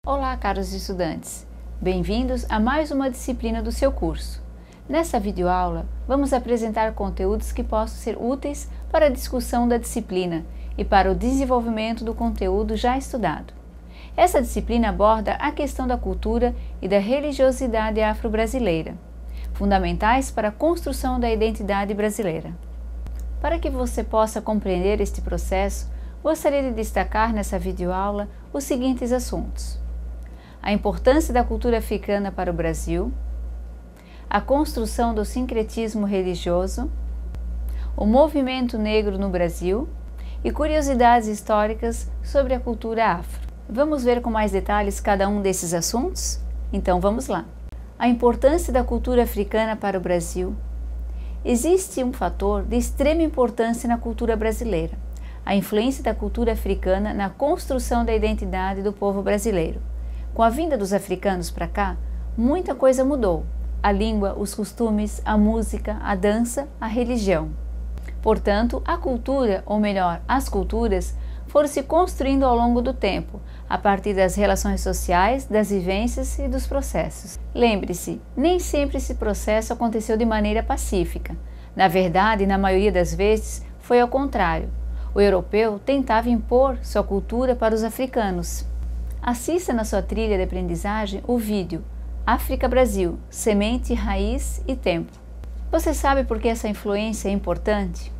Olá, caros estudantes! Bem-vindos a mais uma disciplina do seu curso. Nessa videoaula, vamos apresentar conteúdos que possam ser úteis para a discussão da disciplina e para o desenvolvimento do conteúdo já estudado. Essa disciplina aborda a questão da cultura e da religiosidade afro-brasileira, fundamentais para a construção da identidade brasileira. Para que você possa compreender este processo, gostaria de destacar nessa videoaula os seguintes assuntos: a importância da cultura africana para o Brasil, a construção do sincretismo religioso, o movimento negro no Brasil e curiosidades históricas sobre a cultura afro. Vamos ver com mais detalhes cada um desses assuntos? Então vamos lá! A importância da cultura africana para o Brasil. Existe um fator de extrema importância na cultura brasileira: a influência da cultura africana na construção da identidade do povo brasileiro. Com a vinda dos africanos para cá, muita coisa mudou: a língua, os costumes, a música, a dança, a religião. Portanto, a cultura, ou melhor, as culturas, foram se construindo ao longo do tempo, a partir das relações sociais, das vivências e dos processos. Lembre-se, nem sempre esse processo aconteceu de maneira pacífica. Na verdade, na maioria das vezes, foi ao contrário. O europeu tentava impor sua cultura para os africanos. Assista na sua trilha de aprendizagem o vídeo África Brasil, Semente, Raiz e Tempo. Você sabe por que essa influência é importante?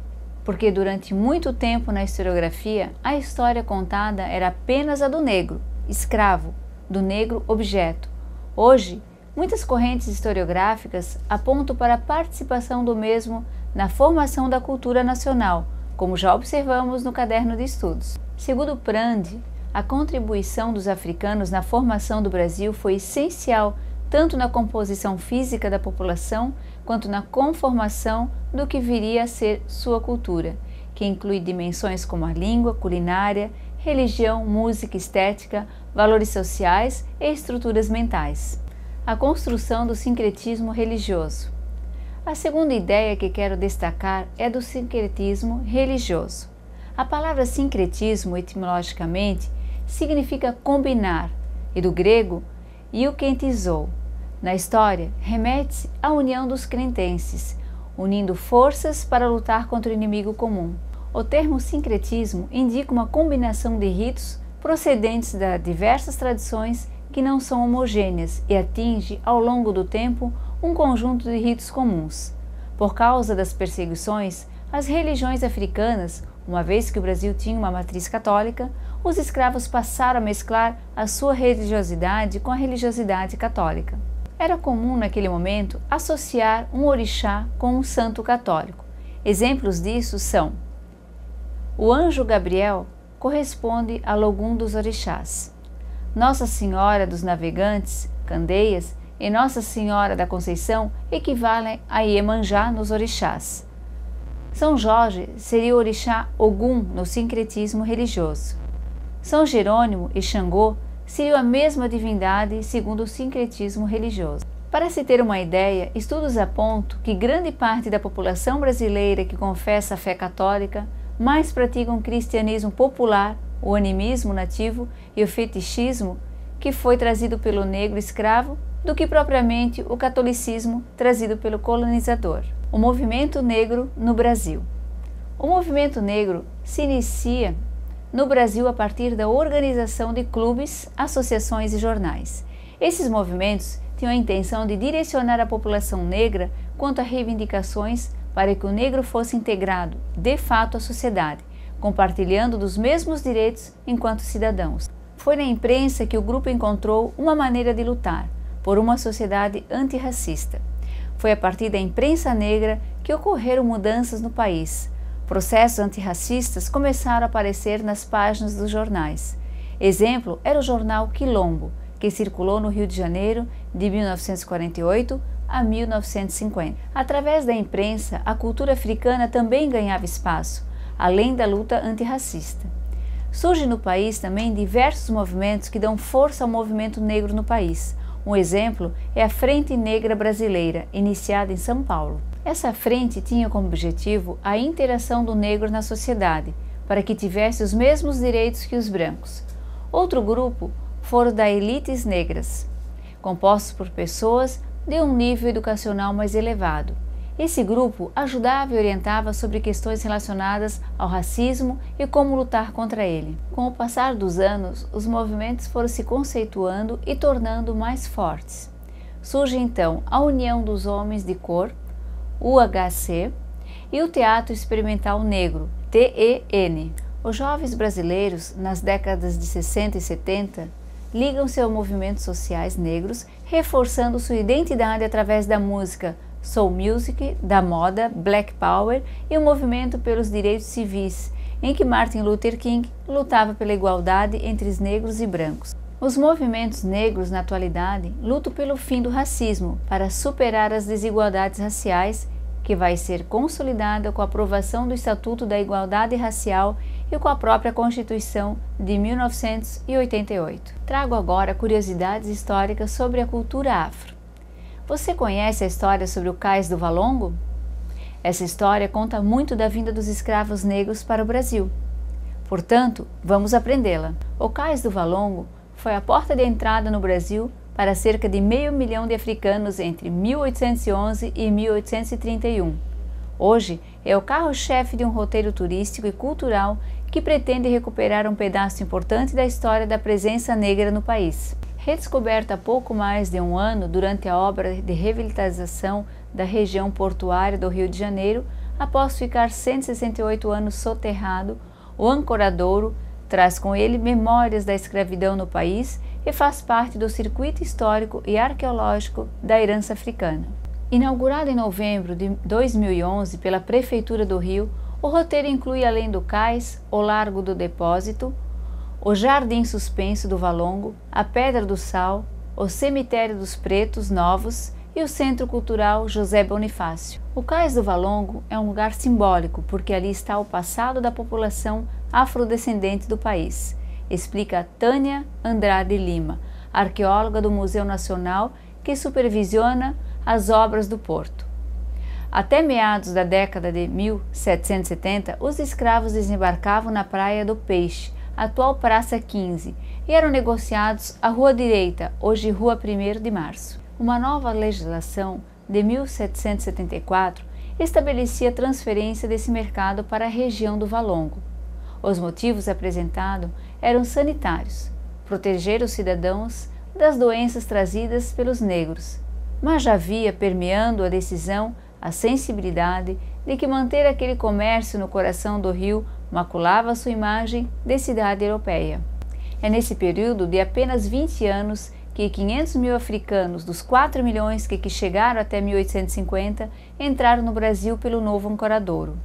Porque durante muito tempo na historiografia, a história contada era apenas a do negro, escravo, do negro, objeto. Hoje, muitas correntes historiográficas apontam para a participação do mesmo na formação da cultura nacional, como já observamos no caderno de estudos. Segundo Prandi, a contribuição dos africanos na formação do Brasil foi essencial tanto na composição física da população quanto na conformação do que viria a ser sua cultura, que inclui dimensões como a língua, culinária, religião, música, estética, valores sociais e estruturas mentais. A construção do sincretismo religioso. A segunda ideia que quero destacar é do sincretismo religioso. A palavra sincretismo, etimologicamente, significa combinar, e do grego iukentizou. Na história, remete-se à união dos crentenses, unindo forças para lutar contra o inimigo comum. O termo sincretismo indica uma combinação de ritos procedentes de diversas tradições que não são homogêneas e atinge, ao longo do tempo, um conjunto de ritos comuns. Por causa das perseguições, as religiões africanas, uma vez que o Brasil tinha uma matriz católica, os escravos passaram a mesclar a sua religiosidade com a religiosidade católica. Era comum naquele momento associar um orixá com um santo católico. Exemplos disso são: o anjo Gabriel corresponde a Logum dos orixás, Nossa Senhora dos Navegantes, Candeias, e Nossa Senhora da Conceição equivalem a Iemanjá nos orixás. São Jorge seria o orixá Ogum no sincretismo religioso. São Jerônimo e Xangô seriam a mesma divindade segundo o sincretismo religioso. Para se ter uma ideia, estudos apontam que grande parte da população brasileira que confessa a fé católica mais praticam o cristianismo popular, o animismo nativo e o fetichismo que foi trazido pelo negro escravo do que propriamente o catolicismo trazido pelo colonizador. O movimento negro no Brasil. O movimento negro se inicia no Brasil a partir da organização de clubes, associações e jornais. Esses movimentos tinham a intenção de direcionar a população negra quanto a reivindicações para que o negro fosse integrado, de fato, à sociedade, compartilhando dos mesmos direitos enquanto cidadãos. Foi na imprensa que o grupo encontrou uma maneira de lutar por uma sociedade antirracista. Foi a partir da imprensa negra que ocorreram mudanças no país. Processos antirracistas começaram a aparecer nas páginas dos jornais. Exemplo era o jornal Quilombo, que circulou no Rio de Janeiro de 1948 a 1950. Através da imprensa, a cultura africana também ganhava espaço, além da luta antirracista. Surgem no país também diversos movimentos que dão força ao movimento negro no país. Um exemplo é a Frente Negra Brasileira, iniciada em São Paulo. Essa frente tinha como objetivo a interação do negro na sociedade, para que tivesse os mesmos direitos que os brancos. Outro grupo foram da elites negras, compostos por pessoas de um nível educacional mais elevado. Esse grupo ajudava e orientava sobre questões relacionadas ao racismo e como lutar contra ele. Com o passar dos anos, os movimentos foram se conceituando e tornando mais fortes. Surge então a União dos Homens de Cor, UHC, e o Teatro Experimental Negro, TEN. Os jovens brasileiros, nas décadas de 60 e 70, ligam-se aos movimentos sociais negros, reforçando sua identidade através da música, soul music, da moda, black power e o movimento pelos direitos civis, em que Martin Luther King lutava pela igualdade entre os negros e brancos. Os movimentos negros na atualidade lutam pelo fim do racismo para superar as desigualdades raciais, que vai ser consolidada com a aprovação do Estatuto da Igualdade Racial e com a própria Constituição de 1988. Trago agora curiosidades históricas sobre a cultura afro. Você conhece a história sobre o Cais do Valongo? Essa história conta muito da vinda dos escravos negros para o Brasil. Portanto, vamos aprendê-la. O Cais do Valongo foi a porta de entrada no Brasil para cerca de 500 mil de africanos entre 1811 e 1831. Hoje é o carro-chefe de um roteiro turístico e cultural que pretende recuperar um pedaço importante da história da presença negra no país. Redescoberta há pouco mais de um ano durante a obra de revitalização da região portuária do Rio de Janeiro, após ficar 168 anos soterrado, o Ancoradouro traz com ele memórias da escravidão no país e faz parte do circuito histórico e arqueológico da herança africana. Inaugurado em novembro de 2011 pela Prefeitura do Rio, o roteiro inclui, além do cais, o Largo do Depósito, o Jardim Suspenso do Valongo, a Pedra do Sal, o Cemitério dos Pretos Novos e o Centro Cultural José Bonifácio. O Cais do Valongo é um lugar simbólico porque ali está o passado da população afrodescendente do país, explica Tânia Andrade Lima, arqueóloga do Museu Nacional que supervisiona as obras do porto. Até meados da década de 1770, os escravos desembarcavam na Praia do Peixe, atual Praça 15, e eram negociados à Rua Direita, hoje Rua 1º de Março. Uma nova legislação de 1774 estabelecia a transferência desse mercado para a região do Valongo. Os motivos apresentados eram sanitários, proteger os cidadãos das doenças trazidas pelos negros, mas já havia permeando a decisão a sensibilidade de que manter aquele comércio no coração do rio maculava sua imagem de cidade europeia. É nesse período de apenas 20 anos que 500 mil africanos dos 4 milhões que chegaram até 1850 entraram no Brasil pelo novo Ancoradouro.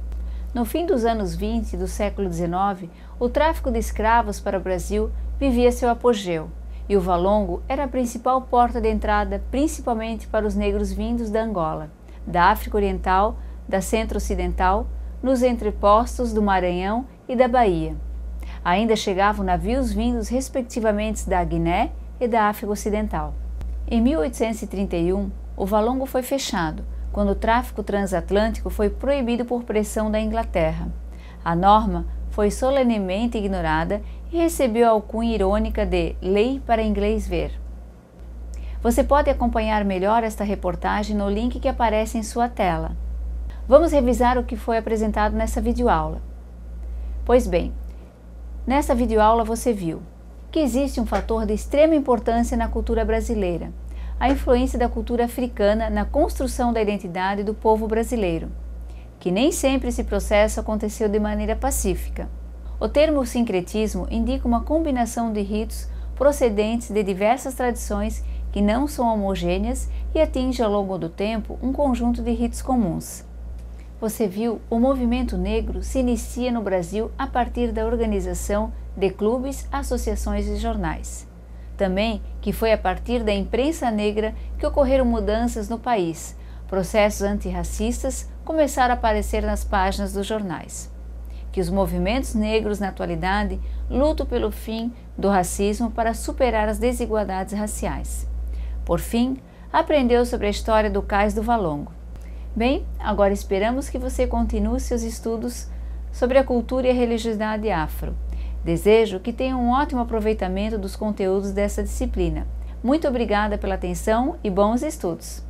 No fim dos anos 20 do século XIX, o tráfico de escravos para o Brasil vivia seu apogeu, e o Valongo era a principal porta de entrada principalmente para os negros vindos da Angola, da África Oriental, da Centro-Ocidental, nos entrepostos do Maranhão e da Bahia. Ainda chegavam navios vindos respectivamente da Guiné e da África Ocidental. Em 1831, o Valongo foi fechado, quando o tráfico transatlântico foi proibido por pressão da Inglaterra. A norma foi solenemente ignorada e recebeu a alcunha irônica de Lei para Inglês Ver. Você pode acompanhar melhor esta reportagem no link que aparece em sua tela. Vamos revisar o que foi apresentado nessa videoaula. Pois bem, nessa videoaula você viu que existe um fator de extrema importância na cultura brasileira, a influência da cultura africana na construção da identidade do povo brasileiro, que nem sempre esse processo aconteceu de maneira pacífica. O termo sincretismo indica uma combinação de ritos procedentes de diversas tradições que não são homogêneas e atinge ao longo do tempo um conjunto de ritos comuns. Você viu, o movimento negro se inicia no Brasil a partir da organização de clubes, associações e jornais. Também que foi a partir da imprensa negra que ocorreram mudanças no país. Processos antirracistas começaram a aparecer nas páginas dos jornais. Que os movimentos negros na atualidade lutam pelo fim do racismo para superar as desigualdades raciais. Por fim, aprendeu sobre a história do Cais do Valongo. Bem, agora esperamos que você continue seus estudos sobre a cultura e a religiosidade afro. Desejo que tenham um ótimo aproveitamento dos conteúdos dessa disciplina. Muito obrigada pela atenção e bons estudos!